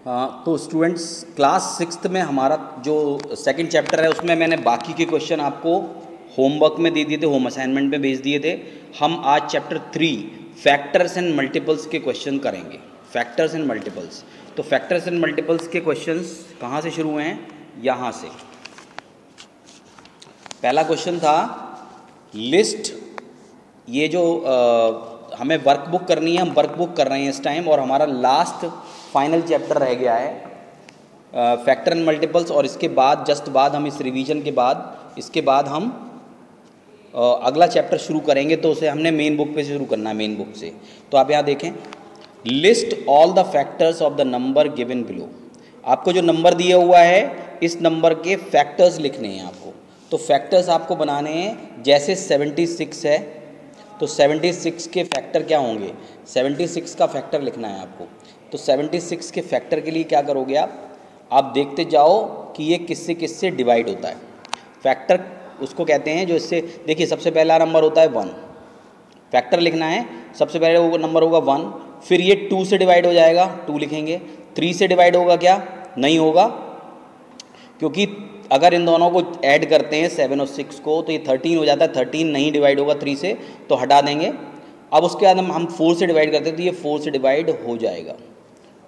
हाँ, तो students class 6th में हमारा जो सेकंड चैप्टर है उसमें मैंने बाकी के क्वेश्चन आपको होमवर्क में दे दिए थे, होम असाइनमेंट में भेज दिए थे। हम आज चैप्टर 3 फैक्टर्स एंड मल्टीपल्स के क्वेश्चन करेंगे। फैक्टर्स एंड मल्टीपल्स, तो फैक्टर्स एंड मल्टीपल्स के क्वेश्चंस कहाँ से शुरू हुए हैं? यहाँ से। पहला क्वेश्चन था लिस्ट, ये जो हमें वर्कबुक करनी है, हम वर्कबुक कर रहे हैं इस टाइम, और हमारा लास्ट फाइनल चैप्टर रह गया है फैक्टर एंड मल्टीपल्स। और इसके बाद जस्ट बाद हम इस रिवीजन के बाद इसके बाद हम अगला चैप्टर शुरू करेंगे, तो उसे हमने मेन बुक पे शुरू करना है, मेन बुक से। तो आप यहाँ देखें, list all the factors of the number given below. आपको जो नंबर दिया हुआ है इस नंबर के फैक्टर्स लिखने हैं आपको। तो फैक्टर्स आपको बनाने हैं, जैसे 76 है तो 76 के फैक्टर क्या होंगे? 76 का फैक्टर लिखना है आपको। तो 76 के फैक्टर के लिए क्या करोगे आप देखते जाओ कि ये किससे किससे डिवाइड होता है। फैक्टर उसको कहते हैं जो इससे, देखिए सबसे पहला नंबर होता है 1, फैक्टर लिखना है, सबसे पहले वो नंबर होगा 1, फिर ये 2 से डिवाइड हो जाएगा, 2 लिखेंगे। 3 से डिवाइड होगा क्या? नहीं होगा, क्योंकि अगर इन दोनों को ऐड करते हैं 7 और 6 को तो ये 13 हो जाता है। 13 नहीं डिवाइड होगा 3 से, तो हटा देंगे। अब उसके बाद हम 4 से डिवाइड करते हैं तो ये 4 से डिवाइड हो जाएगा,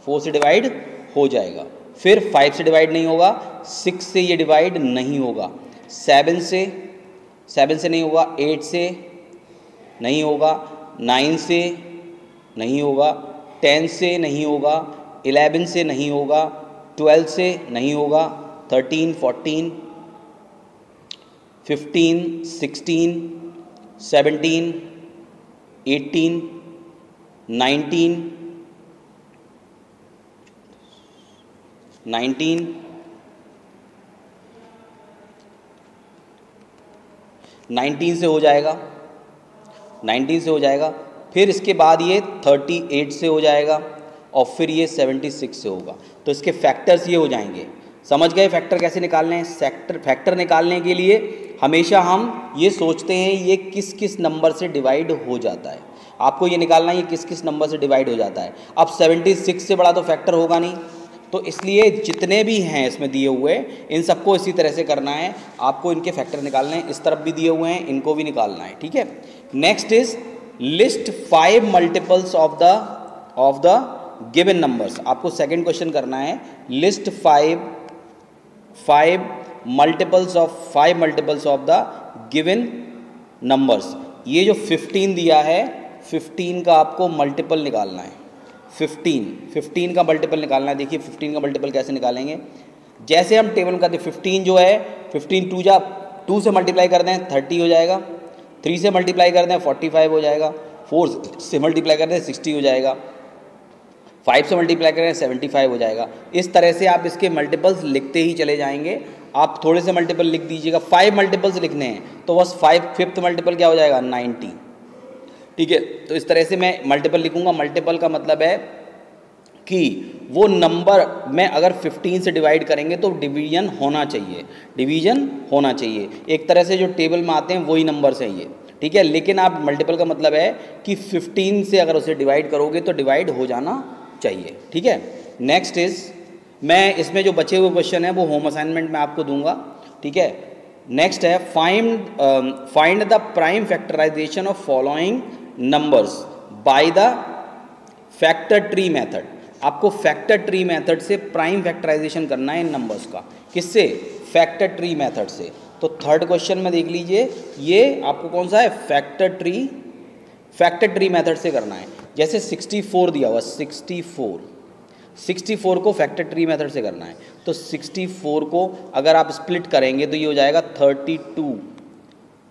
4 से डिवाइड हो जाएगा। फिर 5 से डिवाइड नहीं होगा, 6 से ये डिवाइड नहीं होगा, 7 से नहीं होगा, 8 से नहीं होगा, 9 से नहीं होगा, 10 से नहीं होगा, 11 से नहीं होगा, 12 से नहीं होगा, 13, 14, 15, 16, 17, 18, 19, 19 से हो जाएगा, 19 से हो जाएगा। फिर इसके बाद ये 38 से हो जाएगा, और फिर ये 76 से होगा। तो इसके फैक्टर्स ये हो जाएंगे। समझ गए फैक्टर कैसे निकालने हैं? फैक्टर निकालने के लिए हमेशा हम ये सोचते हैं ये किस किस नंबर से डिवाइड हो जाता है। आपको ये निकालना है ये किस किस नंबर से डिवाइड हो जाता है। अब 76 से बड़ा तो फैक्टर होगा नहीं, तो इसलिए जितने भी हैं इसमें दिए हुए इन सबको इसी तरह से करना है। आपको इनके फैक्टर निकालने हैं, इस तरफ भी दिए हुए हैं, इनको भी निकालना है, ठीक है। Next is list 5 multiples of the given numbers. आपको सेकंड क्वेश्चन करना है, list 5 multiples of the given numbers. ये जो 15 दिया है, 15 का आपको मल्टीपल निकालना है। 15 का मल्टीपल निकालना है। देखिए 15 का मल्टीपल कैसे निकालेंगे? जैसे हम टेबल में करते हैं, 15 जो है 15 2 से मल्टीप्लाई कर दें 30 हो जाएगा, 3 से मल्टीप्लाई कर दें 45 हो जाएगा, 4 से मल्टीप्लाई कर दें 60 हो जाएगा, 5 से मल्टीप्लाई करें 75 हो जाएगा। इस तरह से आप इसके मल्टीपल्स लिखते ही चले जाएंगे। आप थोड़े से मल्टीपल लिख दीजिएगा, 5 मल्टीपल्स लिखने हैं तो बस 5th मल्टीपल क्या हो जाएगा? 90, ठीक है। तो इस तरह से मैं मल्टीपल लिखूंगा। मल्टीपल का मतलब है कि वो नंबर में अगर 15 से डिवाइड करेंगे तो डिवीजन होना चाहिए, एक तरह से जो टेबल में आते हैं वही नंबर्स हैं ये, ठीक है। लेकिन आप मल्टीपल का मतलब है कि 15 से अगर उसे डिवाइड करोगे तो डिवाइड हो जाना चाहिए, ठीक है। नेक्स्ट इज, मैं इसमें जो बचे हुए क्वेश्चन है वो होम असाइनमेंट में आपको दूंगा, ठीक है। नेक्स्ट है find the prime factorisation of following numbers by the factor tree method. आपको फैक्टर ट्री मेथड से प्राइम फैक्टराइजेशन करना है इन नंबर्स का। किससे? फैक्टर ट्री मेथड से। तो थर्ड क्वेश्चन में देख लीजिए, ये आपको कौन सा है? फैक्टर ट्री मेथड से करना है। जैसे 64 दिया हुआ, 64 को फैक्टर ट्री मेथड से करना है। तो 64 को अगर आप स्प्लिट करेंगे तो ये हो जाएगा 32,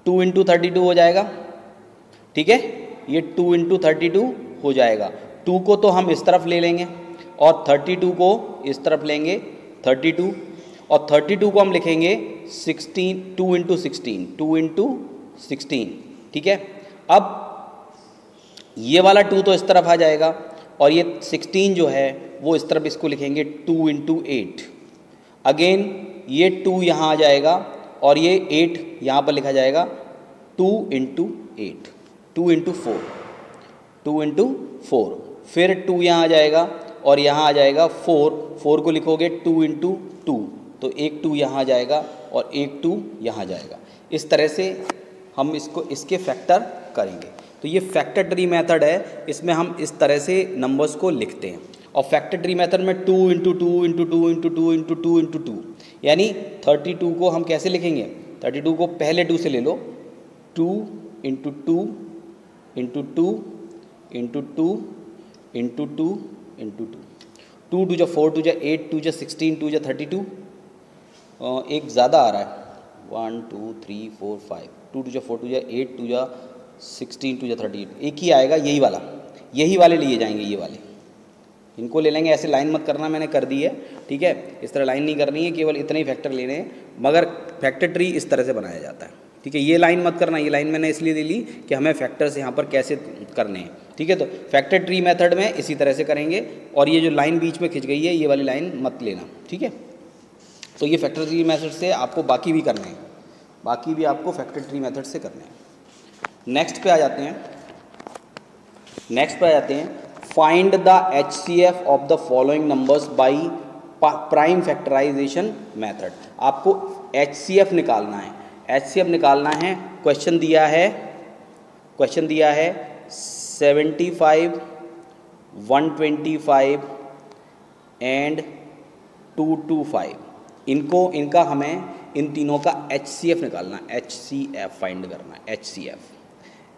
2 इंटू 32 हो जाएगा, ठीक है। ये 2 इंटू 32 हो जाएगा। 2 को तो हम इस तरफ ले लेंगे और 32 को इस तरफ लेंगे, 32, और 32 को हम लिखेंगे 2 इंटू 16, ठीक है। अब ये वाला 2 तो इस तरफ आ जाएगा, और ये 16 जो है वो इस तरफ, इसको लिखेंगे 2 इंटू 8। अगेन ये 2 यहाँ आ जाएगा और ये 8 यहाँ पर लिखा जाएगा, 2 इंटू 8, 2 इंटू 4, फिर 2 यहाँ आ जाएगा और यहाँ आ जाएगा 4, 4 को लिखोगे 2 इंटू 2, तो एक 2 यहाँ आ जाएगा और एक 2 यहाँ जाएगा। इस तरह से हम इसके फैक्टर करेंगे। तो ये फैक्टर ट्री मेथड है, इसमें हम इस तरह से नंबर्स को लिखते हैं। और फैक्टर ट्री मेथड में 2 into 2 into 2 into 2 into 2 into 2, यानी 32 को हम कैसे लिखेंगे? 32 को पहले 2 से ले लो, 2 into 2 into 2 into 2 into 2 into 2, 2 2 जा 4, 2 जा 8, 2 जा 16, 2 जा 32, एक ज़्यादा आ रहा है, 1 2 3 4 5, 2 2 जा 4, 2 जा 8, 2 जा 16, 2 जा 38, एक ही आएगा, यही वाले लिए जाएंगे, ये वाले इनको ले लेंगे। ऐसे लाइन मत करना, मैंने कर दी है, ठीक है, इस तरह लाइन नहीं करनी है, केवल इतने ही फैक्टर लेने हैं। मगर फैक्टर ट्री इस तरह से बनाया जाता है, ठीक है। ये लाइन मत करना, ये लाइन मैंने इसलिए दे ली कि हमें फैक्टर्स यहाँ पर कैसे करने हैं, ठीक है। तो फैक्टर ट्री मेथड में इसी तरह से करेंगे, और ये जो लाइन बीच में खिंच गई है, ये वाली लाइन मत लेना, ठीक है। तो ये फैक्टर ट्री मेथड से आपको बाकी भी करने हैं, बाकी भी आपको फैक्टर ट्री मेथड से करने हैं। नेक्स्ट पे आ जाते हैं, find the HCF of the following numbers by prime factorisation method. आपको HCF निकालना है, HCF निकालना है। क्वेश्चन दिया है 75, 125 एंड 225, इनका हमें इन तीनों का HCF निकालना है, HCF फाइंड करना है,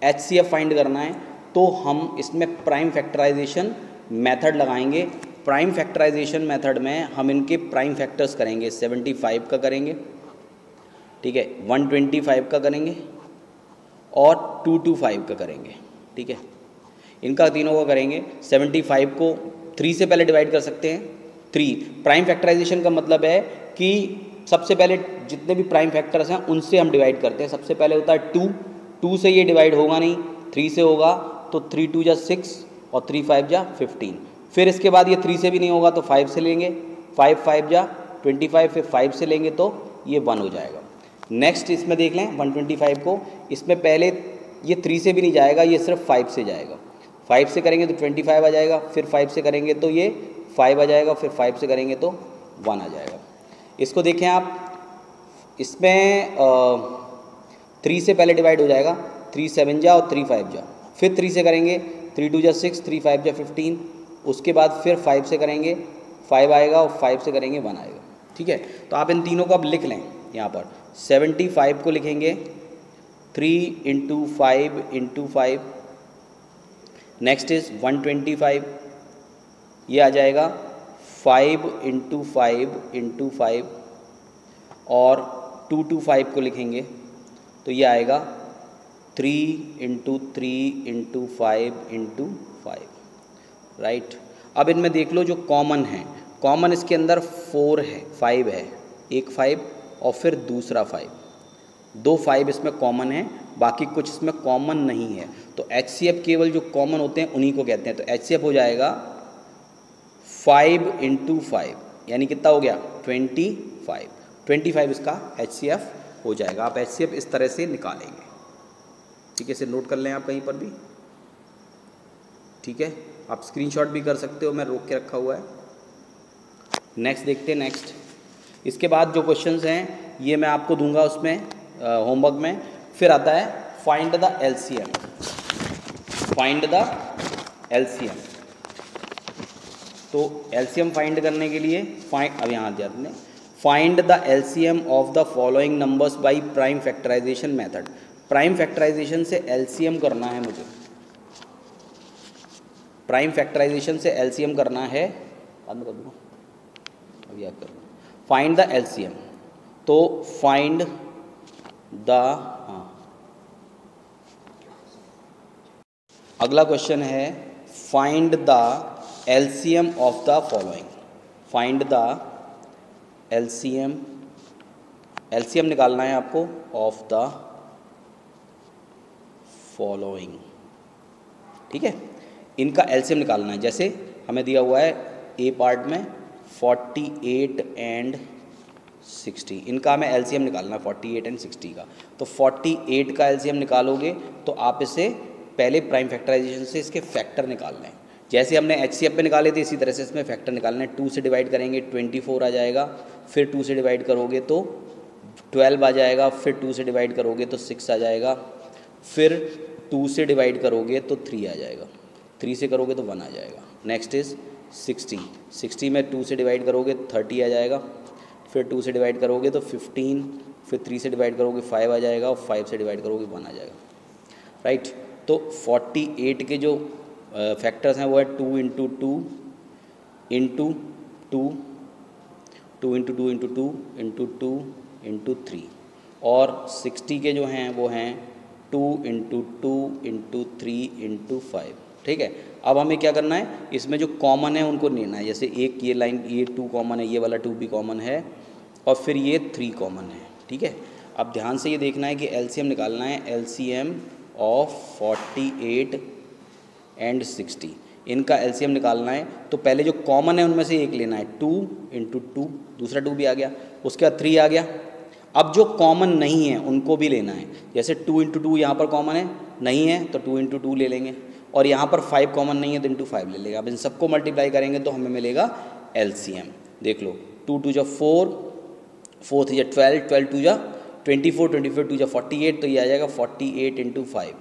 HCF फाइंड करना है। तो हम इसमें प्राइम फैक्टराइजेशन मेथड लगाएंगे। प्राइम फैक्टराइजेशन मेथड में हम इनके प्राइम फैक्टर्स करेंगे, 75 का करेंगे, ठीक है, 125 का करेंगे और 225 का करेंगे, ठीक है। इनका तीनों का करेंगे। 75 को 3 से पहले डिवाइड कर सकते हैं, 3। प्राइम फैक्टराइजेशन का मतलब है कि सबसे पहले जितने भी प्राइम फैक्टर्स हैं उनसे हम डिवाइड करते हैं। सबसे पहले होता है 2 से ये डिवाइड होगा नहीं, 3 से होगा, तो 3 2 जा 6 और 3 5 जा 15। फिर इसके बाद ये 3 से भी नहीं होगा तो 5 से लेंगे, 5 5 जा 25, फिर 5 से लेंगे तो ये 1 हो जाएगा। नेक्स्ट इसमें देख लें 125 को, इसमें पहले ये 3 से भी नहीं जाएगा, ये सिर्फ 5 से जाएगा। 5 से करेंगे तो 25 आ जाएगा, फिर 5 से करेंगे तो ये 5 आ जाएगा, फिर 5 से करेंगे तो 1 आ जाएगा। इसको देखें आप, इसमें 3 से पहले डिवाइड हो जाएगा, 3 7 जा और 3 5 जा, फिर 3 से करेंगे, 3 2 जा 6, 3 5 जा 15, उसके बाद फिर 5 से करेंगे, 5 आएगा और 5 से करेंगे 1 आएगा, ठीक है। तो आप इन तीनों को अब लिख लें। यहाँ पर 75 को लिखेंगे 3 इंटू 5 इंटू 5, नेक्स्ट इज 125, ये आ जाएगा 5 इंटू 5 इंटू 5, और 225 को लिखेंगे तो ये आएगा 3 इंटू 3 इंटू 5 इंटू 5, राइट। अब इनमें देख लो जो कॉमन है, कॉमन इसके अंदर 4 है, 5 है, एक 5 और फिर दूसरा 5, 2 5 इसमें कॉमन है, बाकी कुछ इसमें कॉमन नहीं है। तो HCF केवल जो कॉमन होते हैं उन्हीं को कहते हैं। तो HCF हो जाएगा 5 इंटू 5, यानी कितना हो गया 25 इसका HCF हो जाएगा। आप HCF इस तरह से निकालेंगे, ठीक है। इसे नोट कर लें आप कहीं पर भी, ठीक है। आप स्क्रीनशॉट भी कर सकते हो, मैं रोक के रखा हुआ है। नेक्स्ट देखते हैं। नेक्स्ट इसके बाद जो क्वेश्चंस हैं ये मैं आपको दूंगा उसमें होमवर्क में। फिर आता है find the LCM, find the LCM। तो LCM फाइंड करने के लिए अब यहाँ जाते हैं, find the LCM of the following numbers by prime factorisation method. Prime factorisation से LCM करना है मुझे, प्राइम फैक्टराइजेशन से LCM करना है, बंद कर दूँ अभी आप कर। फाइंड द LCM, तो फाइंड द, अगला क्वेश्चन है find the LCM of the following. Find the LCM निकालना है आपको ऑफ द फॉलोइंग, ठीक है। इनका LCM निकालना है। जैसे हमें दिया हुआ है ए पार्ट में 48 एंड 60, इनका हमें LCM निकालना है 48 एंड 60 का। तो 48 का LCM निकालोगे तो आप इसे पहले प्राइम फैक्टराइजेशन से इसके फैक्टर निकाल लें, जैसे हमने HCF पे निकाले थे इसी तरह से इसमें फैक्टर निकालना है। 2 से डिवाइड करेंगे 24 आ जाएगा, फिर 2 से डिवाइड करोगे तो 12 आ जाएगा, फिर 2 से डिवाइड करोगे तो 6 आ जाएगा, फिर 2 से डिवाइड करोगे तो 3 आ जाएगा, 3 से करोगे तो 1 आ जाएगा। नेक्स्ट इज़ 60, 60 में 2 से डिवाइड करोगे 30 आ जाएगा, फिर 2 से डिवाइड करोगे तो 15, फिर 3 से डिवाइड करोगे 5 आ जाएगा, और 5 से डिवाइड करोगे 1 आ जाएगा, राइट। तो 48 के जो फैक्टर्स हैं वो है 2 into 2 into 2, 2 into 2 into 2 into 2 into 3, और 60 के जो हैं वो हैं 2 इंटू 2 इंटू 3 इंटू 5, ठीक है। अब हमें क्या करना है, इसमें जो कॉमन है उनको लेना है। जैसे एक ये लाइन, ये 2 कॉमन है, ये वाला 2 भी कॉमन है, और फिर ये 3 कॉमन है, ठीक है। अब ध्यान से ये देखना है कि एलसीएम निकालना है, एलसीएम ऑफ 48 एंड 60, इनका एलसीएम निकालना है। तो पहले जो कॉमन है उनमें से एक लेना है, 2 इंटू 2, दूसरा 2 भी आ गया, उसके बाद 3 आ गया। अब जो कॉमन नहीं है उनको भी लेना है। जैसे 2 इंटू 2 यहाँ पर कॉमन है, नहीं है तो 2 इंटू 2 ले लेंगे, और यहाँ पर 5 कॉमन नहीं है तो इंटू 5 ले लेगा। अब इन सबको मल्टीप्लाई करेंगे तो हमें मिलेगा एलसीएम। देख लो, 2 2 जा 4, 4 3 जा 12, 12 2 जा 24, 24 2 जा 48, तो ये आ जाएगा 48 इंटू 5,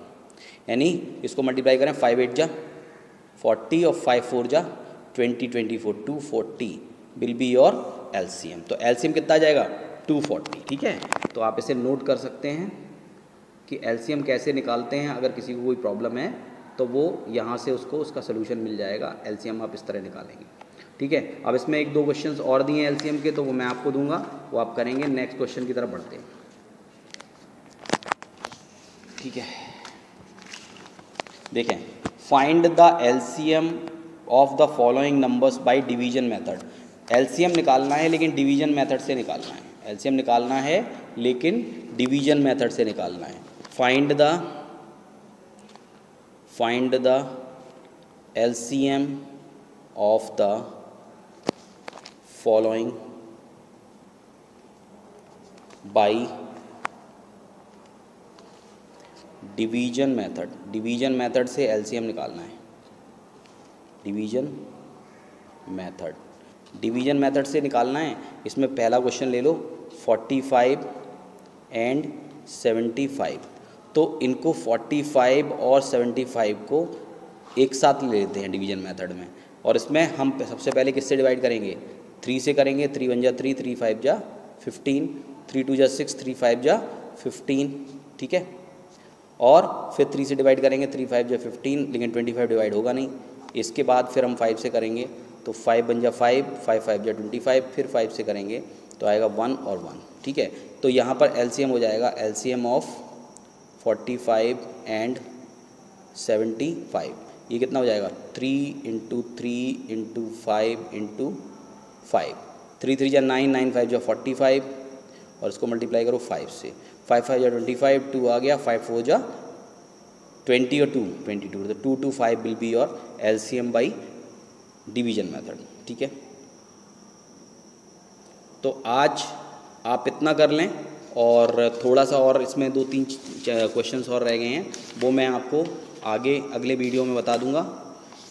यानी इसको मल्टीप्लाई करें 5 8 जा 40 और 5 4 जा 20, 24 240 विल बी योर एलसीएम। तो एलसीएम कितना आ जाएगा, 240, ठीक है। तो आप इसे नोट कर सकते हैं कि एलसीएम कैसे निकालते हैं। अगर किसी को कोई प्रॉब्लम है तो वो यहाँ से उसको उसका सोल्यूशन मिल जाएगा। एलसीएम आप इस तरह निकालेंगे, ठीक है। अब इसमें 1 2 क्वेश्चंस और दिए हैं एलसीएम के, तो वो मैं आपको दूंगा, वो आप करेंगे। नेक्स्ट क्वेश्चन की तरफ बढ़ते हैं, ठीक है। देखें, find the LCM of the following numbers by division method. LCM निकालना है लेकिन डिवीजन मेथड से निकालना है। एलसीएम निकालना है लेकिन डिवीजन मेथड से निकालना है। Find the LCM of the following by division method. Division method से एलसीएम निकालना है। डिवीजन मेथड से निकालना है। इसमें पहला क्वेश्चन ले लो, 45 एंड 75। तो इनको 45 और 75 को एक साथ ले लेते हैं डिवीजन मेथड में, और इसमें हम सबसे पहले किससे डिवाइड करेंगे, 3 से करेंगे। 3 1 जा 3, 3 5 जा 15, 3 2 जा 6, 3 5 जा 15, ठीक है। और फिर 3 से डिवाइड करेंगे, 3 5 जा 15, लेकिन 25 डिवाइड होगा नहीं। इसके बाद फिर हम 5 से करेंगे, तो 5 बन जा 5, 5 5 जा 25, फिर 5 से करेंगे तो आएगा 1 और 1, ठीक है। तो यहाँ पर एलसीएम हो जाएगा, एलसीएम ऑफ 45 एंड 75, ये कितना हो जाएगा, 3 इंटू 3 इंटू 5 इंटू 5, 3 3 जा 9, 9 5 जा 45, और इसको मल्टीप्लाई करो 5 से। 5 5 जा 25, 2 आ गया, 5 4 जा 20 और 2 22, तो 2 2 5 will be your LCM by division method, ठीक है। तो आज आप इतना कर लें, और थोड़ा सा और इसमें 2 3 क्वेश्चंस और रह गए हैं, वो मैं आपको आगे अगले वीडियो में बता दूंगा,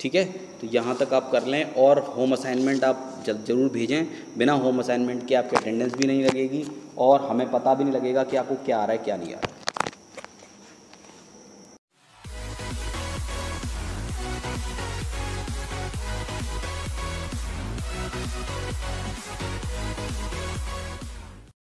ठीक है। तो यहाँ तक आप कर लें, और होम असाइनमेंट आप ज़रूर भेजें। बिना होम असाइनमेंट के आपकी अटेंडेंस भी नहीं लगेगी, और हमें पता भी नहीं लगेगा कि आपको क्या आ रहा है क्या नहीं आ रहा है।